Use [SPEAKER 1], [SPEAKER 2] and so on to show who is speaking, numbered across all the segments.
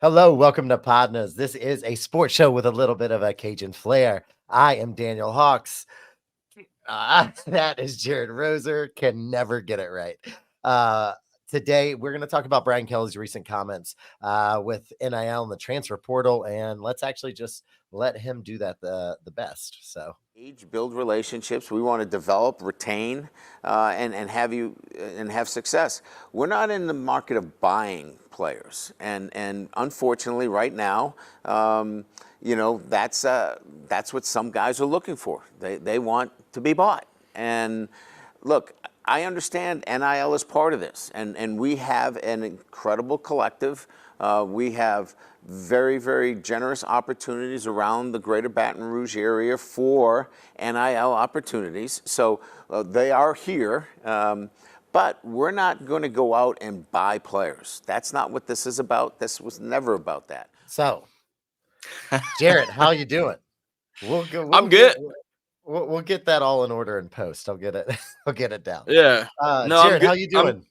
[SPEAKER 1] Hello, welcome to PODnas. This is a sports show with a little bit of a Cajun flair. I am Daniel Hawks. That is Jared Roser. Can never get it right. Uh, Today, we're going to talk about Brian Kelly's recent comments with NIL and the transfer portal, and let's actually just let him do that the best. So,
[SPEAKER 2] Build relationships. We want to develop, retain, and have success. We're not in the market of buying players, and unfortunately, right now, that's what some guys are looking for. They want to be bought. And look, I understand NIL is part of this, and we have an incredible collective. We have very, very generous opportunities around the greater Baton Rouge area for NIL opportunities. So they are here, but we're not going to go out and buy players. That's not what this is about. This was never about that.
[SPEAKER 1] so Jared, how you doing?
[SPEAKER 3] I'm good.
[SPEAKER 1] We'll get that all in order in post. I'll get it. I'll get it down.
[SPEAKER 3] Yeah. No, I'm
[SPEAKER 1] Jared,
[SPEAKER 3] good.
[SPEAKER 1] how you doing?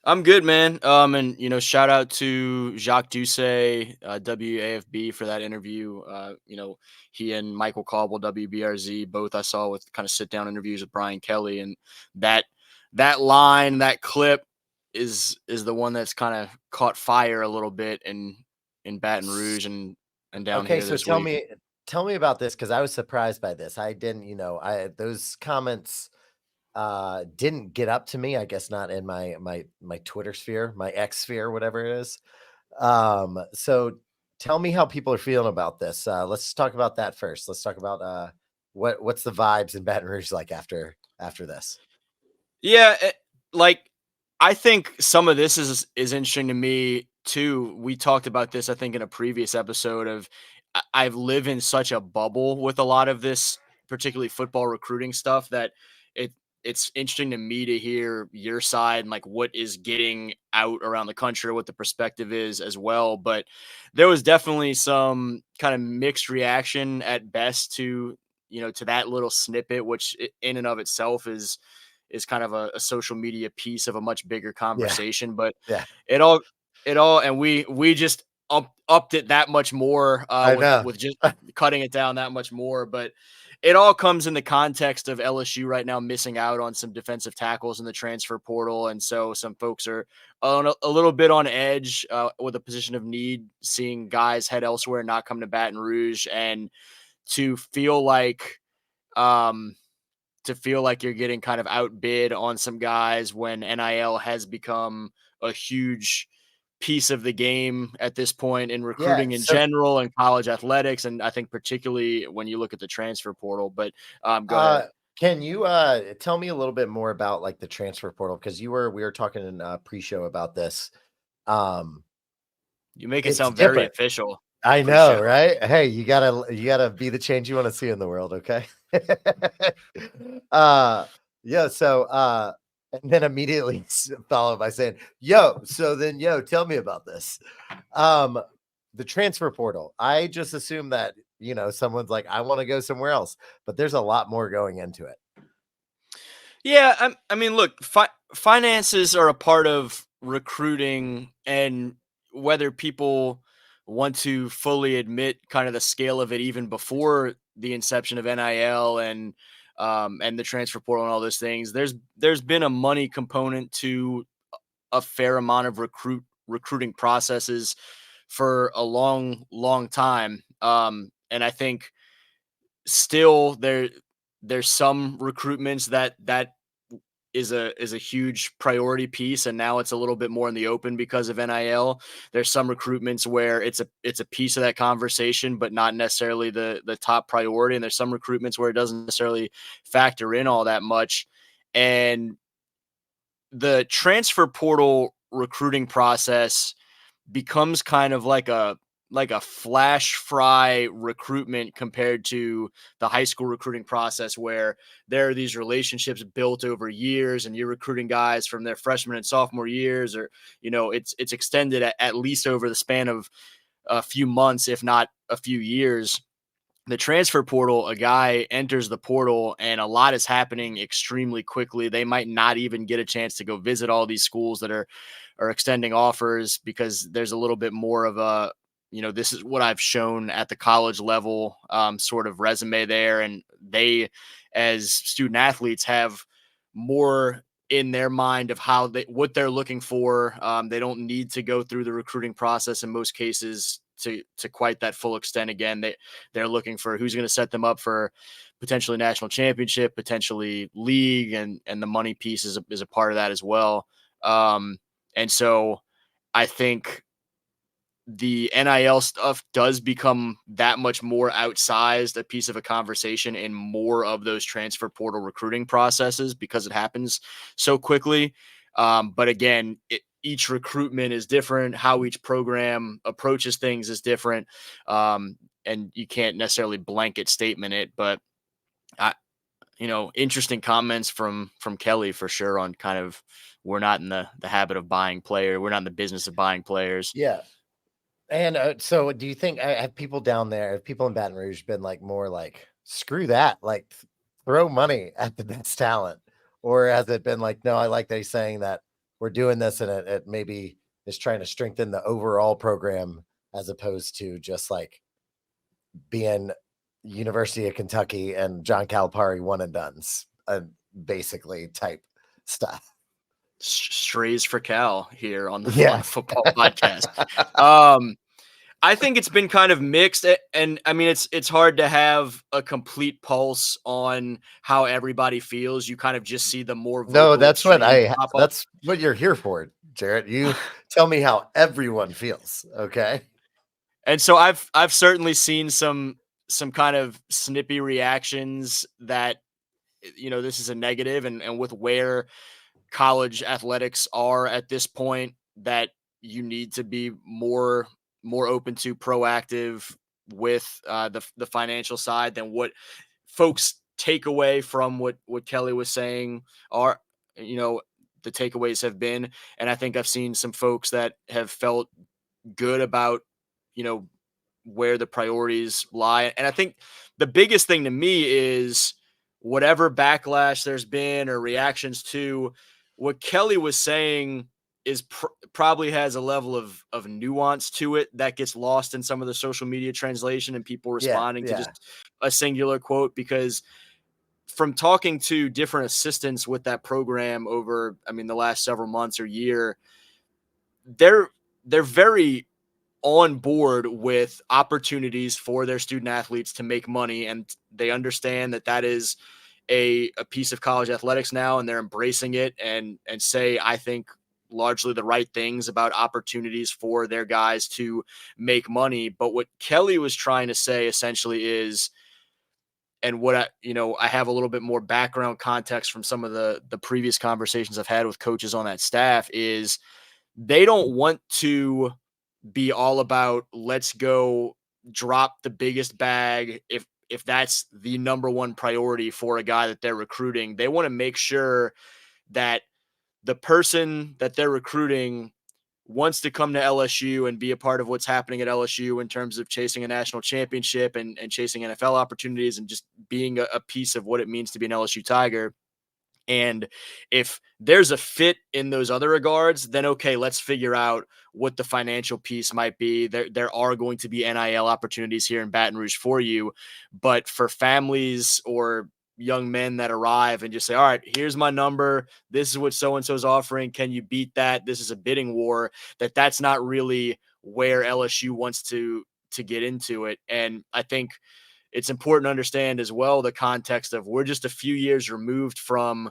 [SPEAKER 3] I'm good, man. And shout out to Jacques Doucet, WAFB for that interview. He and Michael Caldwell, WBRZ, both I saw with kind of sit down interviews with Brian Kelly, and that line, that clip is the one that's kind of caught fire a little bit in Baton Rouge and down
[SPEAKER 1] Okay,
[SPEAKER 3] here
[SPEAKER 1] so
[SPEAKER 3] this
[SPEAKER 1] tell
[SPEAKER 3] week.
[SPEAKER 1] me about this because I was surprised by this. I didn't, those comments didn't get up to me. I guess not in my Twitter sphere, my X sphere, whatever it is. So tell me how people are feeling about this. Let's talk about that first. Let's talk about what's the vibes in Baton Rouge like after this.
[SPEAKER 3] Yeah, I think some of this is interesting to me too. We talked about this, I think, in a previous episode of I've lived in such a bubble with a lot of this, particularly football recruiting stuff, that it's interesting to me to hear your side and like what is getting out around the country, what the perspective is as well. But there was definitely some kind of mixed reaction at best to to that little snippet, which in and of itself is kind of a social media piece of a much bigger conversation. But
[SPEAKER 1] Yeah,
[SPEAKER 3] it all and we just upped it that much more
[SPEAKER 1] I know.
[SPEAKER 3] with just cutting it down that much more. But it all comes in the context of LSU right now missing out on some defensive tackles in the transfer portal, and so some folks are on a little bit on edge with a position of need, seeing guys head elsewhere, not come to Baton Rouge, and to feel like you're getting kind of outbid on some guys when NIL has become a huge piece of the game at this point in recruiting in general and college athletics. And I think particularly when you look at the transfer portal, but go ahead.
[SPEAKER 1] Can you tell me a little bit more about like the transfer portal? Because we were talking in pre-show about this.
[SPEAKER 3] You make it
[SPEAKER 1] It's
[SPEAKER 3] sound very
[SPEAKER 1] different.
[SPEAKER 3] official.
[SPEAKER 1] I know, right? Hey, you gotta be the change you want to see in the world, okay? Yeah, so and then immediately followed by saying, yo, tell me about this. The transfer portal. I just assume that someone's like, I want to go somewhere else, but there's a lot more going into it.
[SPEAKER 3] Yeah, I mean, look, finances are a part of recruiting, and whether people want to fully admit kind of the scale of it, even before the inception of NIL and the transfer portal and all those things, there's been a money component to a fair amount of recruiting processes for a long time, and I think still there's some recruitments that is a huge priority piece, and now it's a little bit more in the open because of NIL. There's some recruitments where it's a piece of that conversation, but not necessarily the top priority. And there's some recruitments where it doesn't necessarily factor in all that much. And the transfer portal recruiting process becomes kind of like a flash fry recruitment compared to the high school recruiting process, where there are these relationships built over years and you're recruiting guys from their freshman and sophomore years, or it's extended at least over the span of a few months, if not a few years. the transfer portal, a guy enters the portal and a lot is happening extremely quickly. They might not even get a chance to go visit all these schools that are extending offers, because there's a little bit more of a, this is what I've shown at the college level sort of resume there. And they, as student athletes, have more in their mind of what they're looking for. They don't need to go through the recruiting process in most cases to quite that full extent. Again, they're looking for who's going to set them up for potentially national championship, potentially league, and the money piece is a part of that as well. And so I think the NIL stuff does become that much more outsized a piece of a conversation in more of those transfer portal recruiting processes, because it happens so quickly. But again, each recruitment is different. How each program approaches things is different. And you can't necessarily blanket statement it, but I, interesting comments from Kelly for sure on kind of, we're not in the habit of buying players. We're not in the business of buying players.
[SPEAKER 1] Yeah. And so do you think have people down there, have people in Baton Rouge been like more like, screw that, like throw money at the best talent? Or has it been like, no, I like that he's saying that we're doing this and it maybe is trying to strengthen the overall program as opposed to just like being University of Kentucky and John Calipari one and dones, basically type stuff.
[SPEAKER 3] Strays for Cal here on the
[SPEAKER 1] Yeah.
[SPEAKER 3] football podcast. I think it's been kind of mixed, and I mean it's hard to have a complete pulse on how everybody feels. You kind of just see the more
[SPEAKER 1] No,
[SPEAKER 3] vocal
[SPEAKER 1] that's what
[SPEAKER 3] extremes pop up.
[SPEAKER 1] that's what you're here for, Jarrett. You tell me how everyone feels, okay?
[SPEAKER 3] And so I've certainly seen some kind of snippy reactions that, this is a negative, and with where college athletics are at this point, that you need to be more open to, proactive with the financial side than what folks take away from what Kelly was saying are, the takeaways have been. And I think I've seen some folks that have felt good about, you know, where the priorities lie. And I think the biggest thing to me is whatever backlash there's been or reactions to what Kelly was saying is probably has a level of nuance to it that gets lost in some of the social media translation and people
[SPEAKER 1] Yeah,
[SPEAKER 3] responding to
[SPEAKER 1] yeah.
[SPEAKER 3] just a singular quote. Because from talking to different assistants with that program over, I mean, the last several months or year, they're very on board with opportunities for their student athletes to make money, and they understand that is a piece of college athletics now, and they're embracing it and say, I think, largely the right things about opportunities for their guys to make money. But what Kelly was trying to say essentially is, and what I have a little bit more background context from some of the previous conversations I've had with coaches on that staff, is they don't want to be all about, let's go drop the biggest bag. If that's the number one priority for a guy that they're recruiting, they want to make sure that the person that they're recruiting wants to come to LSU and be a part of what's happening at LSU in terms of chasing a national championship and chasing NFL opportunities and just being a piece of what it means to be an LSU Tiger. And if there's a fit in those other regards, then okay, let's figure out what the financial piece might be. There are going to be NIL opportunities here in Baton Rouge for you. But for families or young men that arrive and just say, all right, here's my number, this is what so-and-so is offering, can you beat that? This is a bidding war. That's not really where LSU wants to get into it. And I think it's important to understand as well the context of, we're just a few years removed from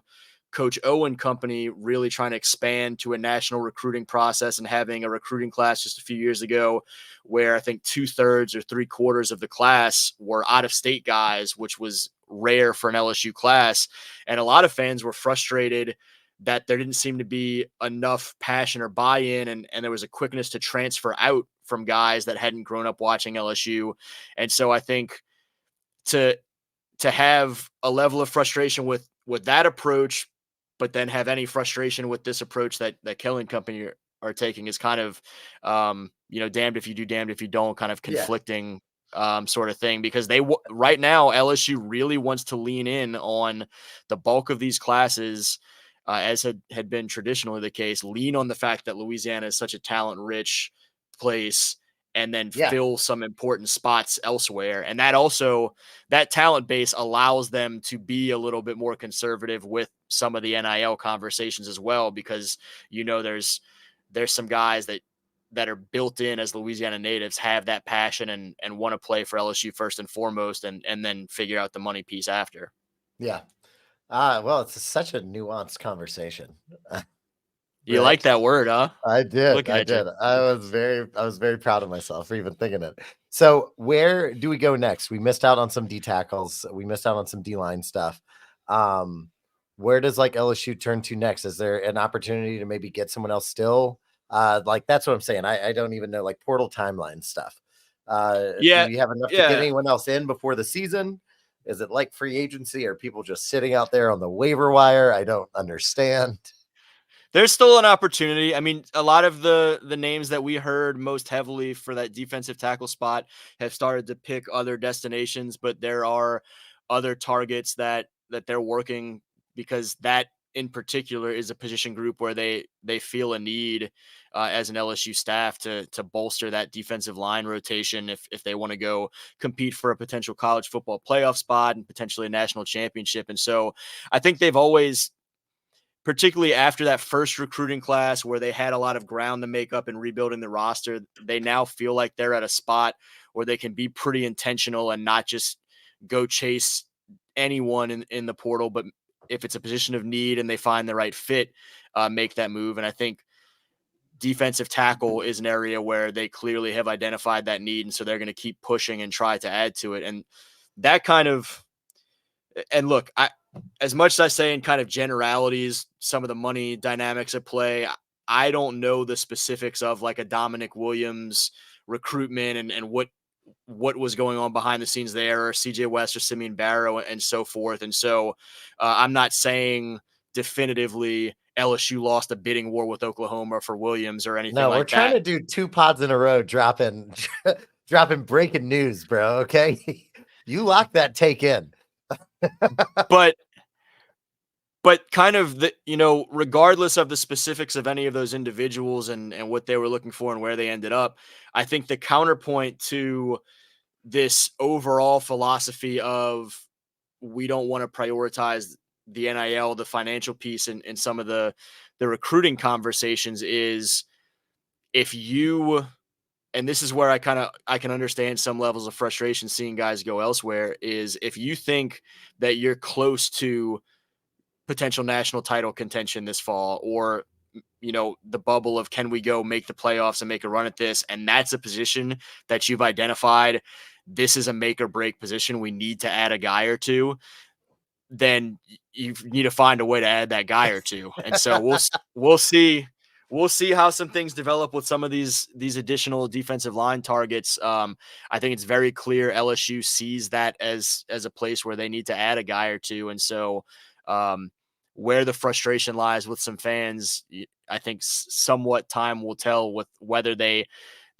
[SPEAKER 3] Coach Owen company really trying to expand to a national recruiting process and having a recruiting class just a few years ago where I think 2/3 or 3/4 of the class were out-of-state guys, which was rare for an LSU class. And a lot of fans were frustrated that there didn't seem to be enough passion or buy-in, and there was a quickness to transfer out from guys that hadn't grown up watching LSU. And so I think to have a level of frustration with that approach, but then have any frustration with this approach that Kelly and company are taking is kind of, damned if you do, damned if you don't, kind of
[SPEAKER 1] Yeah.
[SPEAKER 3] conflicting sort of thing, because right now LSU really wants to lean in on the bulk of these classes, as had been traditionally the case, lean on the fact that Louisiana is such a talent rich place, and then
[SPEAKER 1] Yeah.
[SPEAKER 3] fill some important spots elsewhere. And that talent base allows them to be a little bit more conservative with some of the NIL conversations as well, because there's some guys that are built in as Louisiana natives, have that passion and want to play for LSU first and foremost, and then figure out the money piece after.
[SPEAKER 1] Yeah. Well, it's such a nuanced conversation,
[SPEAKER 3] You like
[SPEAKER 1] right?
[SPEAKER 3] that word, huh?
[SPEAKER 1] I did.
[SPEAKER 3] Looking
[SPEAKER 1] I
[SPEAKER 3] at you.
[SPEAKER 1] did. I was very proud of myself for even thinking it. So where do we go next? We missed out on some D tackles. We missed out on some D line stuff. Um, where does like LSU turn to next? Is there an opportunity to maybe get someone else still? Like that's what I'm saying. I don't even know like portal timeline stuff. Do
[SPEAKER 3] Yeah,
[SPEAKER 1] we have enough to get
[SPEAKER 3] yeah.
[SPEAKER 1] anyone else in before the season? Is it like free agency? Are people just sitting out there on the waiver wire? I don't understand.
[SPEAKER 3] There's still an opportunity. I mean, a lot of the names that we heard most heavily for that defensive tackle spot have started to pick other destinations, but there are other targets that they're working, because that in particular is a position group where they feel a need, as an LSU staff, to bolster that defensive line rotation if they want to go compete for a potential college football playoff spot and potentially a national championship. And so I think they've always, particularly after that first recruiting class where they had a lot of ground to make up in rebuilding the roster, they now feel like they're at a spot where they can be pretty intentional and not just go chase anyone in the portal, but if it's a position of need and they find the right fit, make that move. And I think defensive tackle is an area where they clearly have identified that need. And so they're going to keep pushing and try to add to it. And that kind of, and look, as much as I say in kind of generalities, some of the money dynamics at play, I don't know the specifics of like a Dominic Williams recruitment and what was going on behind the scenes there, or CJ West or Simeon Barrow and so forth. And so I'm not saying definitively LSU lost a bidding war with Oklahoma for Williams or anything
[SPEAKER 1] No, we're
[SPEAKER 3] like
[SPEAKER 1] trying
[SPEAKER 3] that.
[SPEAKER 1] to do 2 pods in a row dropping dropping breaking news, bro, okay? You lock that take in.
[SPEAKER 3] But kind of regardless of the specifics of any of those individuals and what they were looking for and where they ended up, I think the counterpoint to this overall philosophy of we don't want to prioritize the NIL, the financial piece, and some of the recruiting conversations is, if you, and this is where I can understand some levels of frustration seeing guys go elsewhere, is if you think that you're close to potential national title contention this fall, or the bubble of can we go make the playoffs and make a run at this, and that's a position that you've identified, this is a make or break position, we need to add a guy or two, then you need to find a way to add that guy or two. And so we'll see how some things develop with some of these additional defensive line targets. I think it's very clear LSU sees that as a place where they need to add a guy or two. And so where the frustration lies with some fans, I think somewhat time will tell with whether they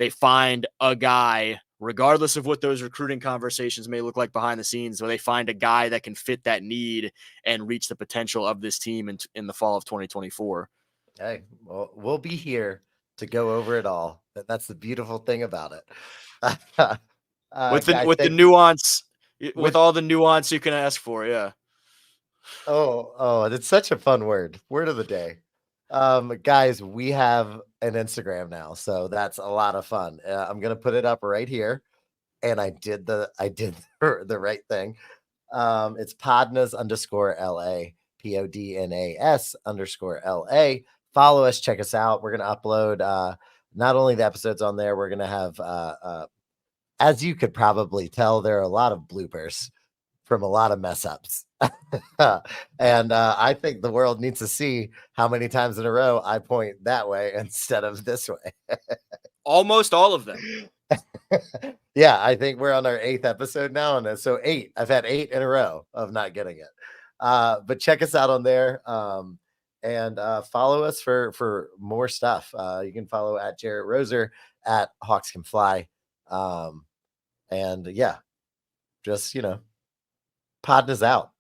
[SPEAKER 3] find a guy, regardless of what those recruiting conversations may look like behind the scenes, where they find a guy that can fit that need and reach the potential of this team in the fall of 2024.
[SPEAKER 1] Hey, well, we'll be here to go over it all. That's the beautiful thing about it. Guys,
[SPEAKER 3] With the
[SPEAKER 1] thank you.
[SPEAKER 3] nuance, with
[SPEAKER 1] With
[SPEAKER 3] all the nuance you can ask for. Yeah.
[SPEAKER 1] it's such a fun word. Word of the day. Guys, we have an Instagram now, so that's a lot of fun. I'm gonna put it up right here, and I did the right thing. It's Podnas underscore LA, PODNAS underscore LA. Follow us, check us out. We're gonna upload not only the episodes on there, we're gonna have as you could probably tell, there are a lot of bloopers from a lot of mess ups. And I think the world needs to see how many times in a row I point that way instead of this way.
[SPEAKER 3] Almost all of them.
[SPEAKER 1] Yeah, I think we're on our 8th episode now, and so 8. I've had 8 in a row of not getting it. But check us out on there, and follow us for more stuff. You can follow at Jarrett Roser, at Hawks Can Fly, And yeah, just, PODnas out.